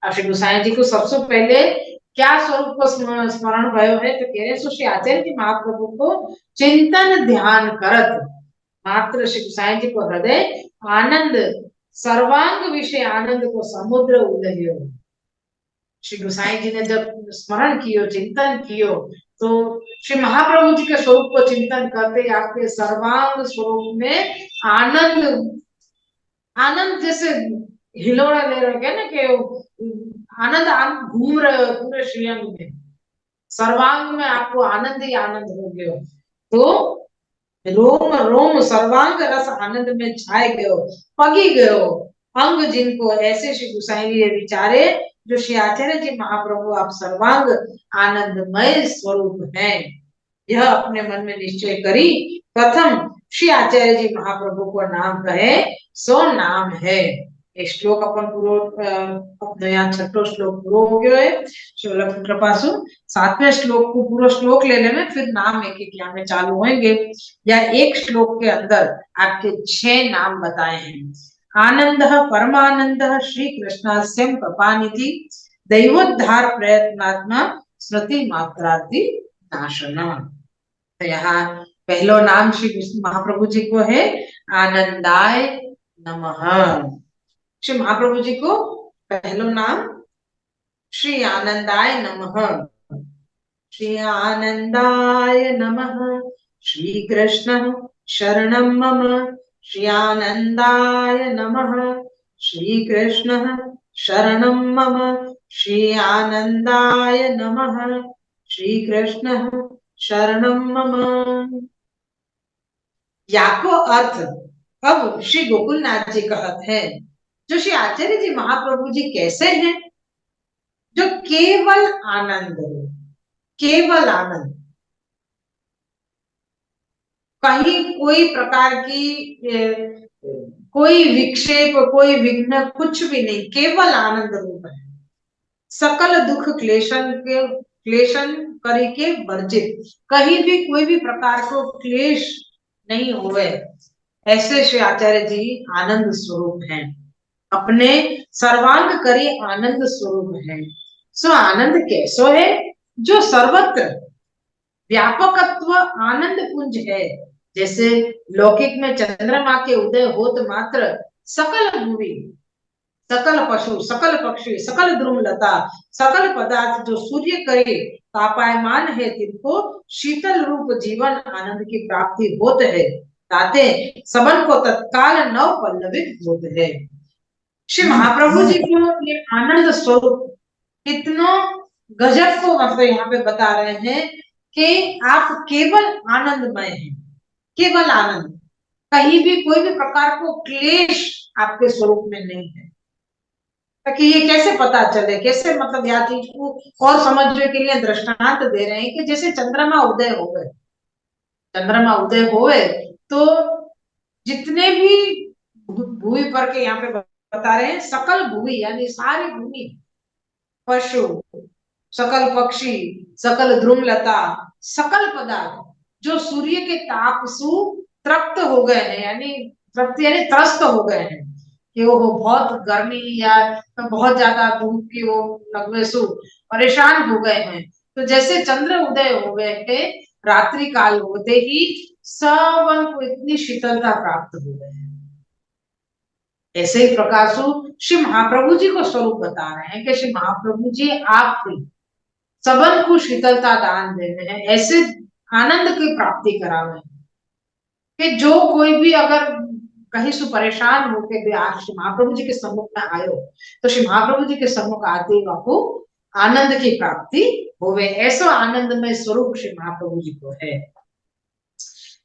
श्री गोसाई जी को सबसे पहले क्या स्वरूप को स्मरण भयो है, तो कह रहे श्री आचार्य जी महाप्रभु को चिंतन ध्यान करत मात्र श्री गोसाई जी को हृदय आनंद सर्वांग विषय आनंद को समुद्र उदयो। श्री गोसाई जी ने जब स्मरण कियो, चिंतन कियो, तो श्री महाप्रभु जी के स्वरूप को चिंतन करते आपके सर्वांग स्वरूप में आनंद, आनंद जैसे हिलोड़ा ले रहे ना कि आनंद घूम रहे हो पूरे श्रीअंग में, सर्वांग में आपको आनंद ही आनंद हो गयो। तो रोम रोम सर्वांग रस आनंद में छाए गयो, पगी गयो अंग जिनको, ऐसे श्री गोसाई जी विचारे जो श्री आचार्य जी महाप्रभु आप सर्वांग आनंदमय स्वरूप हैं, यह अपने मन में निश्चय करी प्रथम श्री आचार्य जी महाप्रभु को नाम कहे सो नाम है। एक श्लोक अपन पूरा यहाँ छठो श्लोक पूरा हो गयो है, कृपा सु सातवें श्लोक को पूरा श्लोक ले लेने, फिर नाम एक एक यहाँ में चालू होंगे। या एक श्लोक के अंदर आपके 6 नाम बताए हैं। आनंद परमानंद श्री कृष्णास्यम कृपानिधि दैवोद्धार प्रयत्नात्मा स्मृति मात्रादि नाशना। तो यहाँ पहलो नाम श्री महाप्रभु जी को है आनंदाय नमः। श्री महाप्रभु जी को पहलो नाम श्री आनंदाय नमः, श्री आनंदाय नमः, श्री कृष्ण शरणं मम, श्री आनंदाय नमः, श्री कृष्ण शरणं मम, श्री आनंदाय नमः, श्री कृष्ण शरणं मम। याको अर्थ अब श्री गोकुलनाथ जी कहते हैं, जो श्री आचार्य जी महाप्रभु जी कैसे हैं, जो केवल आनंद है, केवल आनंद, कहीं कोई प्रकार की कोई विक्षेप, कोई विघ्न, कुछ भी नहीं, केवल आनंद रूप है। सकल दुख क्लेशन करी के वर्जित, कहीं भी कोई भी प्रकार को क्लेश नहीं हुए, ऐसे श्री आचार्य जी आनंद स्वरूप हैं, अपने सर्वांग करी आनंद स्वरूप है। सो आनंद कैसो है, जो सर्वत्र व्यापकत्व आनंद पुंज है। जैसे लौकिक में चंद्रमा के उदय होत मात्र सकल भूमि, सकल पशु, सकल पक्षी, सकल द्रुमलता, सकल पदार्थ जो सूर्य करे तापायमान है, तिनको शीतल रूप जीवन आनंद की प्राप्ति होत है, ताते सबन को तत्काल नव पल्लवित होत है। श्री महाप्रभु जी को ये आनंद स्वरूप कितनों गजब को मतलब यहाँ पे बता रहे हैं कि आप केवल आनंदमय हैं, केवल आनंद, कहीं भी कोई भी प्रकार को क्लेश आपके स्वरूप में नहीं है। ताकि ये कैसे पता चले, कैसे मतलब यह चीज को और समझने के लिए दृष्टांत दे रहे हैं कि जैसे चंद्रमा उदय हो गए, चंद्रमा उदय होए तो जितने भी भूमि पर के यहाँ पे बता रहे हैं, सकल भूमि यानी सारी भूमि, पशु, सकल पक्षी, सकल ध्रुमलता, सकल पदार्थ जो सूर्य के ताप सु तृप्त हो गए हैं, यानी तृप्त यानी त्रस्त हो गए हैं, कि वो बहुत गर्मी या बहुत ज्यादा धूप की वो लगवे सु परेशान हो गए हैं, तो जैसे चंद्र उदय हो गए थे, रात्रि काल होते ही सबन को इतनी शीतलता प्राप्त हो गए हैं। ऐसे ही प्रकार से श्री महाप्रभु जी को स्वरूप बता रहे हैं कि श्री महाप्रभु जी आप सबन को शीतलता दान दे रहे हैं, ऐसे आनंद की प्राप्ति करा रहे हैं कि जो कोई भी अगर कहीं से परेशान होके भी आज श्री महाप्रभु जी के सम्मुख में आयो, तो श्री महाप्रभु जी के सम्मुख आते ही आपको आनंद की प्राप्ति होवे, ऐसा आनंदमय स्वरूप श्री महाप्रभु जी को है।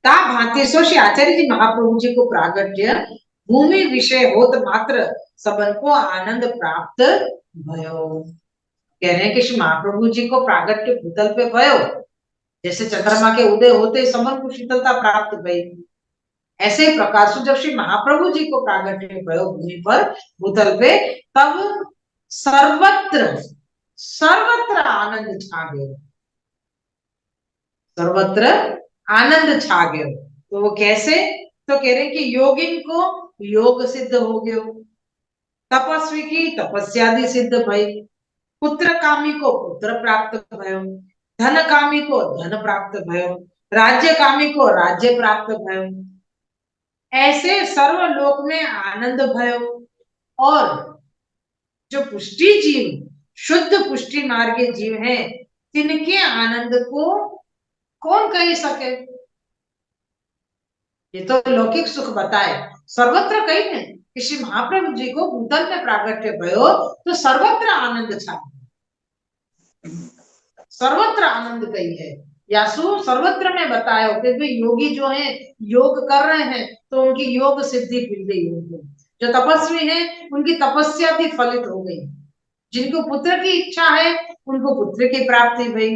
ता भांति सो श्री आचार्य जी महाप्रभु जी को प्रागट्य भूमि विषय होत मात्र सबन को आनंद प्राप्त भयो। कह रहे हैं कि श्री महाप्रभु जी को प्रागट्य भूतल पे भयो, जैसे चंद्रमा के उदय होते सबन को शीतलता प्राप्त भई, ऐसे प्रकार से जब श्री महाप्रभु जी को प्रागट्य भयो भूमि पर भूतल पे, तब सर्वत्र सर्वत्र आनंद छा गयो, सर्वत्र आनंद छा गयो। तो वो कैसे, तो कह रहे कि योगिन को योग सिद्ध हो गयो, तपस्वी की तपस्यादि सिद्ध भई, पुत्र कामी को पुत्र प्राप्त भयो, धन कामी को धन प्राप्त भयो, राज्य कामी को राज्य प्राप्त भयो, ऐसे सर्वलोक में आनंद भयो। और जो पुष्टि जीव, शुद्ध पुष्टि मार्ग जीव हैं, तिनके आनंद को कौन कह सके। ये तो लौकिक सुख बताए, सर्वत्र कही है कि श्री महाप्रभु जी को भूतल में प्रागट्य भयो तो सर्वत्र आनंद छा, सर्वत्र आनंद कही है। यासु सर्वत्र में बताया कि भाई योगी जो है योग कर रहे हैं तो उनकी योग सिद्धि मिल गई उनको, जो तपस्वी है उनकी तपस्या भी फलित हो गई, जिनको पुत्र की इच्छा है उनको पुत्र की प्राप्ति भई,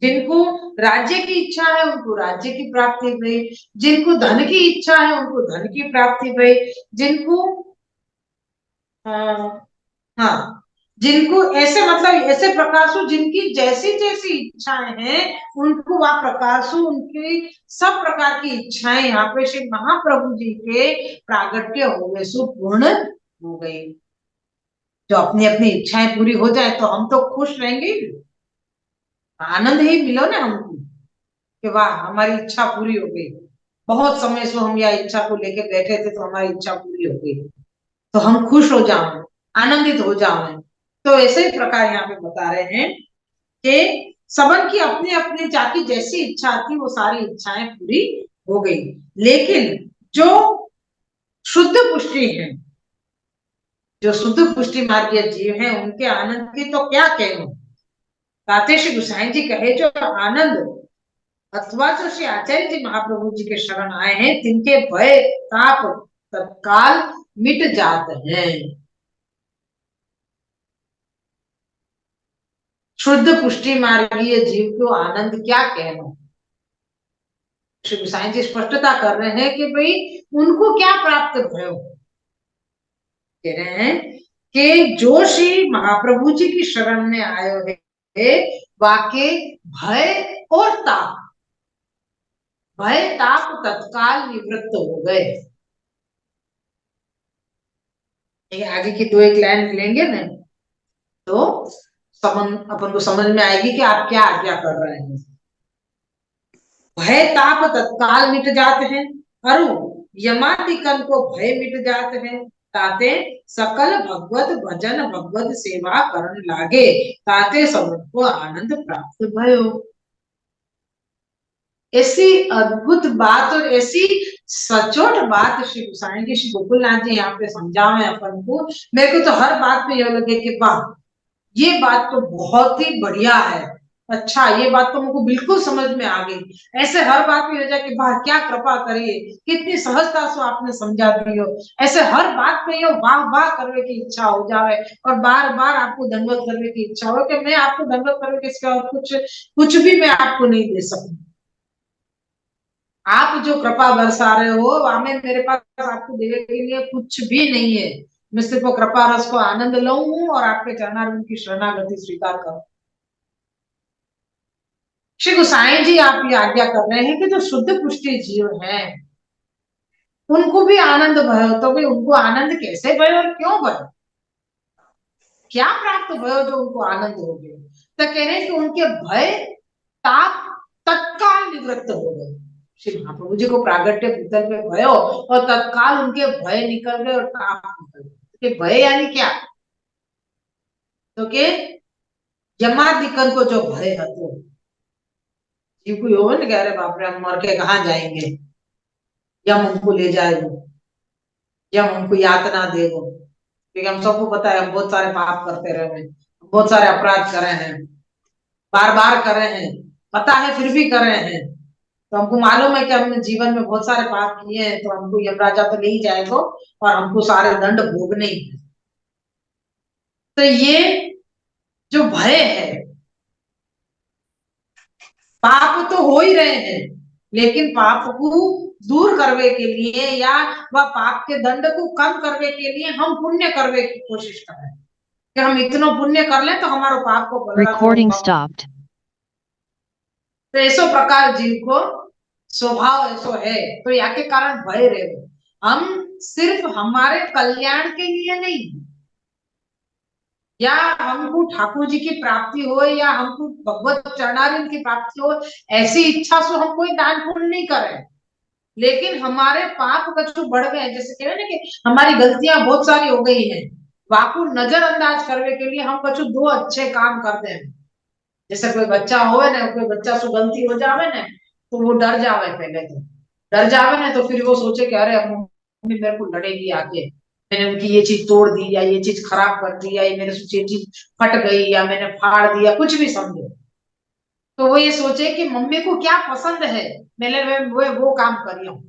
जिनको राज्य की इच्छा है उनको राज्य की प्राप्ति भई, जिनको धन की इच्छा है उनको धन की प्राप्ति भई, जिनको हाँ जिनको ऐसे मतलब ऐसे प्रकार से जिनकी जैसी जैसी इच्छाएं हैं उनको वह प्रकार से उनकी सब प्रकार की इच्छाएं यहाँ पे श्री महाप्रभु जी के प्रागट्य हो गए, सुपूर्ण हो गई। जो अपनी अपनी इच्छाएं पूरी हो जाए तो हम तो खुश रहेंगे, आनंद ही मिलो ना हमको कि वाह हमारी इच्छा पूरी हो गई, बहुत समय से हम यह इच्छा को लेके बैठे थे तो हमारी इच्छा पूरी हो गई, तो हम खुश हो जाओ, आनंदित हो जाओ। तो ऐसे ही प्रकार यहाँ पे बता रहे हैं कि सबन की अपनी अपनी जाति जैसी इच्छा थी वो सारी इच्छाएं पूरी हो गई, लेकिन जो शुद्ध पुष्टि है, जो शुद्ध पुष्टि मार्गीय जीव हैं उनके आनंद की तो क्या कहूं। ताते श्री गोसाई जी कहे जो आनंद अथवा जो श्री आचार्य जी महाप्रभु जी के शरण आए हैं तिनके भय ताप तत्काल मिट जाते हैं। शुद्ध पुष्टि मार्गीय जीव को आनंद क्या कहना। श्री गोसाई जी स्पष्टता कर रहे हैं कि भाई उनको क्या प्राप्त भयो। कह रहे हैं कि जो श्री महाप्रभु जी की शरण में आए है वाके भय और ताप, भय ताप तत्काल निवृत्त हो गए। आगे की दो एक लाइन लेंगे ना तो अपन को समझ में आएगी कि आप क्या आज्ञा कर रहे हैं। भय ताप तत्काल मिट जाते हैं, अरु यमादिकन को भय मिट जाते हैं। ताते सकल भगवत भजन भगवत सेवा करण लागे, ताते सबको आनंद प्राप्त भयो। ऐसी अद्भुत बात और ऐसी सचोट बात श्री गोसाई जी श्री गोकुलनाथ जी यहाँ पे समझावे अपन को। मेरे को तो हर बात पे यह लगे कि वाह ये बात तो बहुत ही बढ़िया है, अच्छा ये बात तो मुझको बिल्कुल समझ में आ गई। ऐसे हर बात में हो जाए कि वाह क्या कृपा करिए, कितनी सहजता से आपने समझा दी हो। ऐसे हर बात पे ये वाह वाह करने की इच्छा हो जाए और बार बार आपको दंडवत करने की इच्छा हो कि मैं आपको दंडवत करने के सिवा और कुछ भी मैं आपको नहीं दे सकूं। आप जो कृपा बरसा रहे हो हमें मेरे पास आपको देने के लिए कुछ भी नहीं है। मैं सिर्फ वो कृपा रस को आनंद लूं और आपके चरणारविंद की शरणागति स्वीकार करूं। श्री गोसाई जी आप ये आज्ञा कर रहे हैं कि जो शुद्ध पुष्टि जीव हैं उनको भी आनंद भयो, तो भी उनको आनंद कैसे भयो और क्यों भयो, क्या प्राप्त भयो जो उनको आनंद हो गया। तो कह रहे हैं कि उनके भय ताप तत्काल निवृत्त हो गए। श्री महाप्रभु जी को प्रागट्य भूतल पे भयो और तत्काल उनके भय निकल गए और ताप निकल गए। भय यानी क्या, तो के यमादिकन को जो भय है तो जीव को हो ना, कह रहे बाप रे हम मर के कहाँ जाएंगे, यम हमको ले जाएगा, यम हमको यातना देगा। क्योंकि हम सबको पता है हम बहुत सारे पाप करते रहे हैं, बहुत सारे अपराध करे हैं, बार बार कर रहे हैं, पता है फिर भी कर रहे हैं। तो हमको मालूम है कि हमने जीवन में बहुत सारे पाप किए हैं, तो हमको यमराजा तो ले ही जाएगा और हमको सारे दंड भोगने ही है। तो ये जो भय है, पाप तो हो ही रहे हैं लेकिन पाप को दूर करने के लिए या वह पाप के दंड को कम करने के लिए हम पुण्य करने की कोशिश कर रहे हैं कि हम इतना पुण्य कर लें तो हमारे पाप को Recording stopped. तो ऐसो प्रकार जीव को स्वभाव ऐसो है, तो या के कारण भय रहे। हम सिर्फ हमारे कल्याण के लिए नहीं, या हमको ठाकुर जी की प्राप्ति हो या हमको भगवत चरणारिंद की प्राप्ति हो, ऐसी इच्छा से हम कोई दान पुण्य नहीं करें। लेकिन हमारे पाप कछु बढ़ गए, जैसे कह रहे ना कि हमारी गलतियां बहुत सारी हो गई हैं, वाकू नजरअंदाज करने के लिए हम कछु दो अच्छे काम करते हैं। जैसे कोई बच्चा होवे ना, कोई बच्चा से गलती हो जावे ना तो वो डर जावे, पहले तो डर जावे ना तो फिर वो सोचे कि अरे मम्मी मेरे को लड़ेगी आके, मैंने उनकी ये चीज तोड़ दी या ये चीज खराब कर दी या ये मेरे से ये चीज फट गई या मैंने फाड़ दिया, कुछ भी समझो। तो वो ये सोचे कि मम्मी को क्या पसंद है, मैंने वो काम करी हूँ,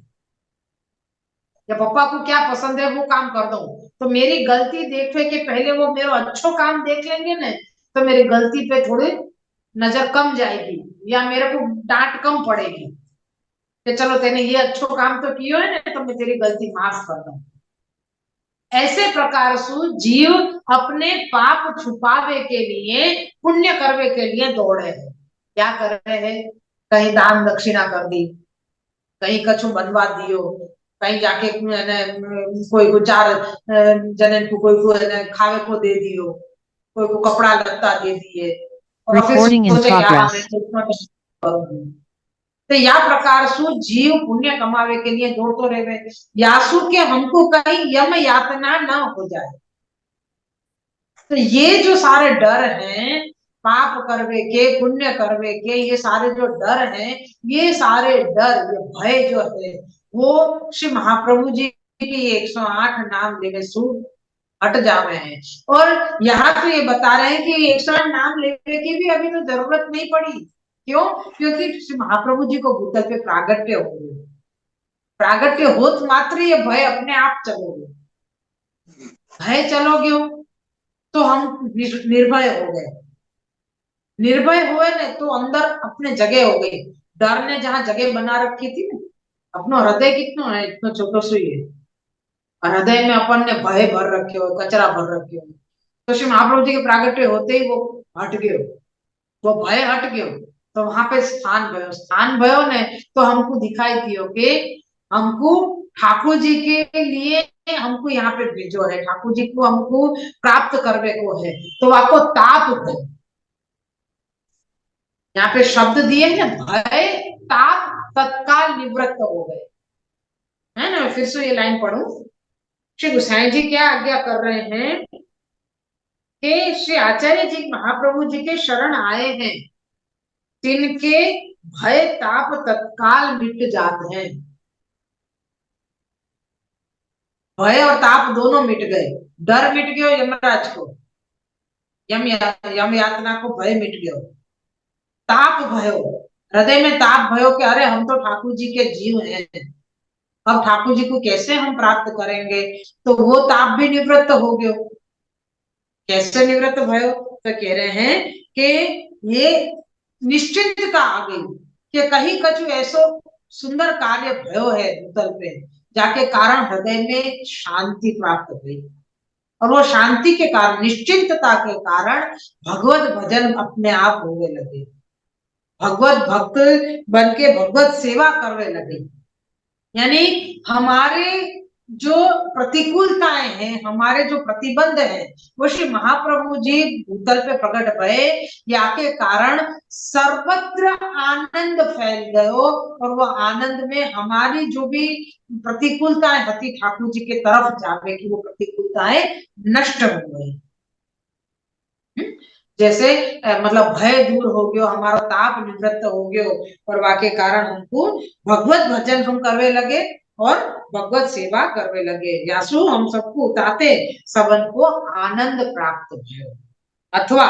या पापा को क्या पसंद है वो काम कर दो। तो मेरी गलती देखने के पहले वो मेरा अच्छो काम देख लेंगे ना तो मेरी गलती पे थोड़ी नजर कम जाएगी या मेरे को डांट कम पड़ेगी कि चलो तेने ये अच्छो काम तो किया है ना तो मैं तेरी गलती माफ कर दूं। ऐसे प्रकार से जीव अपने पाप छुपावे के लिए पुण्य करने के लिए दौड़े हैं। क्या कर रहे हैं, कहीं दान दक्षिणा कर दी, कहीं कछु बनवा दियो, कहीं जाके कोई को चार जने को कोई को खावे को दे दियो, कोई को कपड़ा लत्ता दे दिए और फिर Recording in सोचे क्या progress. करूंगी। तो या प्रकार से जीव पुण्य कमावे के लिए दौड़ते रहे यासु के हमको कहीं यम यातना ना हो जाए। तो ये जो सारे डर हैं पाप करवे के पुण्य करवे के, ये सारे जो डर हैं, ये सारे डर ये भय जो है वो श्री महाप्रभु जी की 108 नाम लेवे सु हट जावे हैं। और यहाँ तो ये बता रहे हैं कि 108 नाम लेने की भी अभी तो जरूरत नहीं पड़ी। क्यों? क्योंकि श्री महाप्रभु जी को भूतल पे प्रागट्य हो गए। प्रागट्य होत मात्र ये भय अपने आप चलो गए। भय चलो गयो तो हम निर्भय हो गए। निर्भय हुए ने तो अंदर अपने जगह हो गई। डर ने जहां जगह बना रखी थी ना, अपनो हृदय कितना है, इतना छोटो सो ही है। और हृदय में अपन ने भय भर रखे हो, कचरा भर रखे हो। तो श्री महाप्रभु जी के प्रागट्य होते ही वो हट गयो, वो भय हट गयो। तो वहां पे स्थान भयो ने तो हमको दिखाई दियो कि हमको ठाकुर जी के लिए हमको यहाँ पे भेजो है, ठाकुर जी को हमको प्राप्त करने को है। तो आपको ताप है, यहाँ पे शब्द दिए हैं, भय ताप तत्काल निवृत्त हो गए, है ना। फिर से ये लाइन पढ़ू। श्री गोसाई जी क्या आज्ञा कर रहे हैं कि श्री आचार्य जी महाप्रभु जी के शरण आए हैं, तिनके भय ताप तत्काल मिट जाते हैं। भय और ताप दोनों मिट गए। डर मिट गयो यमराज को, यम यातना को भय मिट गयो। ताप भयो, हृदय में ताप भयो कि अरे हम तो ठाकुर जी के जीव हैं, अब ठाकुर जी को कैसे हम प्राप्त करेंगे। तो वो ताप भी निवृत्त हो गयो। कैसे निवृत्त भयो? तो कह रहे हैं कि ये निश्चिंतता आ गई कि कहीं कछु ऐसो सुंदर कार्य भयो है भूतल पे, जाके कारण हृदय में शांति प्राप्त हुई। और वो शांति के कारण, निश्चिंतता के कारण भगवत भजन अपने आप होने लगे। भगवत भक्त बन के भगवत सेवा करने लगे। यानी हमारे जो प्रतिकूलताएं हैं, हमारे जो प्रतिबंध है, वो श्री महाप्रभु जी भूतल पे प्रकट भये, या के कारण सर्वत्र आनंद फैल गयो। और वो आनंद में हमारी जो भी प्रतिकूलताएं हती ठाकुर जी के तरफ जावे की वो प्रतिकूलताएं नष्ट हो गई। जैसे मतलब भय दूर हो गयो, हमारा ताप निवृत्त हो गयो, और वाके कारण हमको भगवत भजन हम करवे लगे और भगवत सेवा करवे लगे। यासु हम सबको उताते सबन को आनंद प्राप्त भयो। अथवा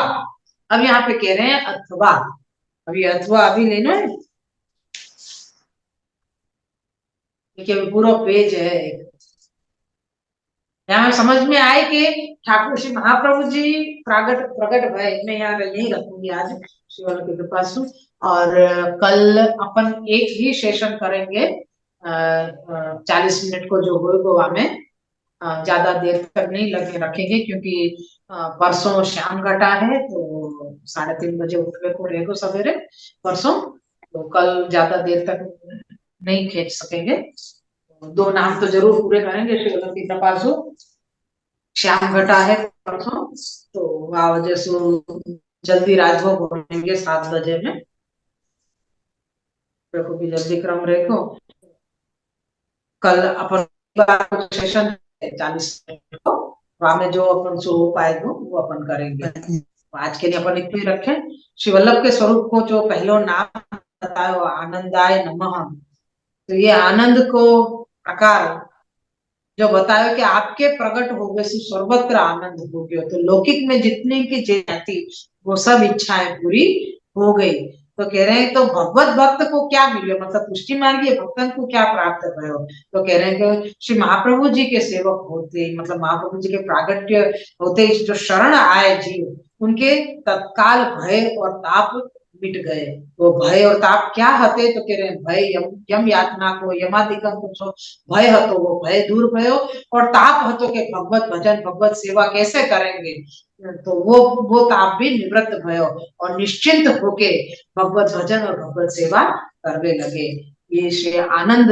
अब यहाँ पे कह रहे हैं अथवा, अभी अथवा अभी लेना है, देखिए पूरा पेज है। यहाँ समझ में आए कि ठाकुर श्री महाप्रभु जी प्रगट प्रगट भय। मैं यहाँ यही रखूंगी आज शिवल की कृपा से। और कल अपन एक ही सेशन करेंगे, 40 मिनट को जो होगा में, ज्यादा देर तक नहीं लगे रखेंगे, क्योंकि परसों श्याम घटा है तो 3:30 बजे उठने को रहेगा सवेरे परसों। तो कल ज्यादा देर तक नहीं खींच सकेंगे। 2 नाम तो जरूर पूरे करेंगे श्री की कृपा से। श्याम घटा है परसों, तो वह वजह से जल्दी राजभोग होंगे 7 बजे में। देखो भी जल्दी क्रम रेखो। कल अपन सेशन 40 मिनट को वहां में जो अपन सो हो पाएगा वो अपन करेंगे। आज के लिए अपन इतना ही रखें। श्री वल्लभ के स्वरूप को जो पहलो नाम बताया आनंदाय नमः, तो ये आनंद को प्रकार जो बताया कि आपके प्रकट हो गए से सर्वत्र आनंद हो गया। तो लौकिक में जितनी की जाती वो सब इच्छाएं पूरी हो गई। तो कह रहे हैं तो भगवत भक्त को क्या मिले, मतलब पुष्टि मार्गीय भक्तन को क्या प्राप्त भयो। तो कह रहे हैं कि श्री महाप्रभु जी के सेवक होते, मतलब महाप्रभु जी के प्रागट्य होते जो शरण आए जीव, उनके तत्काल भय और ताप मिट गए। वो भय और ताप क्या हते? तो कह रहे हैं भय यम यातना को यमादिकम को भय हतो वो भय दूर भयो, और ताप हतो के भगवत भजन भगवत सेवा कैसे करेंगे, तो वो ताप भी निवृत्त भयो और निश्चिंत होके भगवत भजन और भगवत सेवा करने लगे। ये श्री आनंद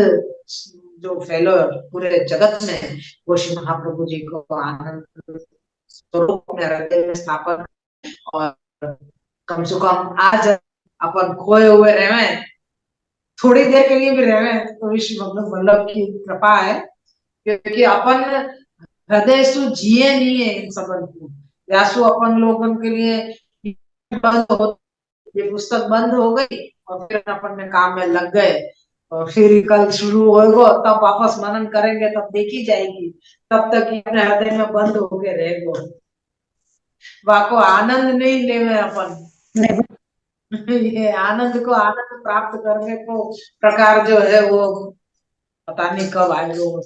जो फैलो पूरे जगत में, वो श्री महाप्रभु जी को आनंद स्वरूप में हृदय में स्थापन। और कम से कम आज अपन खोए हुए रहे, थोड़ी देर के लिए भी रहे, तो विश्व भगवत वल्लभ की कृपा है। क्योंकि अपन हृदय सु जिए नहीं है इन सबन को, यासु अपन लोगों के लिए बंद हो, ये पुस्तक बंद हो गई और फिर अपन में काम में लग गए। और फिर कल शुरू होगा तब वापस मनन करेंगे, तब देखी जाएगी। तब तक ये अपने हृदय में बंद होके रहेगो। वाको आनंद नहीं लेवे अपन। ये आनंद को आनंद प्राप्त करने को प्रकार जो है वो पता नहीं कब आएगा।